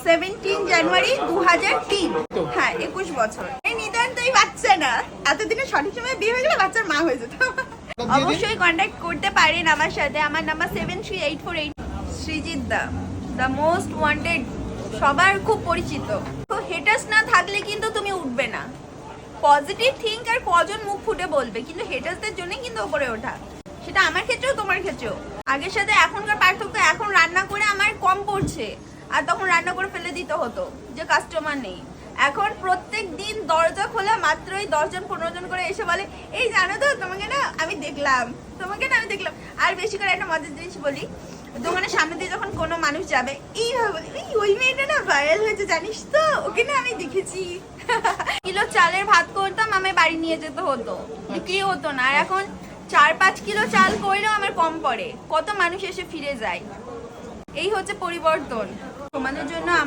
17 জানুয়ারি 2003। হ্যাঁ 21 বছর। এই নিতান্তই বাচ্চা না, এতদিনে সঠিক সময় বিয়ে হয়ে গেলে বাচ্চার মা হয়ে যেত। অবশ্যই কন্ট্যাক্ট করতে পারেন আমার সাথে। আমার নাম্বার 738448। সৃজিত দা, দ্য মোস্ট ওয়ান্টেড, সবার খুব পরিচিত। তো হেটার্স না থাকলে কিন্তু তুমি উঠবে না। পজিটিভ থিঙ্ক আর কজন মুখ ফুটে বলবে, কিন্তু হেটার্সদের জন্য কিন্তু উপরে ওঠা। সেটা আমার ক্ষেত্রেও তোমার ক্ষেত্রেও। আগের সাথে এখনকার পার্থক্য, এখন রান্না করে আমার কম পড়ছে, আর তখন রান্না করে ফেলে দিতে হতো যে কাস্টমার নেই। এখন প্রত্যেক দিন দরজা খোলা মাত্রই 10 জন 15 জন করে এসে বলে, এই জানো তো তোমাকে না আমি দেখলাম, তোমাকে না আমি দেখলাম। আর বেশি করে একটা মজার জিনিস বলি, দোকানের সামনে দিয়ে যখন কোনো মানুষ যাবে, এইভাবে বলি, ওই মেয়েটা না ভাইরাল হয়েছে জানিস তো, ওকে না আমি দেখেছি। কিলো চালের ভাত করতাম, আমি বাড়ি নিয়ে যেতে হতো, বিক্রি হতো না। আর এখন 4-5 কিলো চাল করলেও আমার কম পড়ে, কত মানুষ এসে ফিরে যায়। এই হচ্ছে পরিবর্তন। তোমাদের জন্য আমরা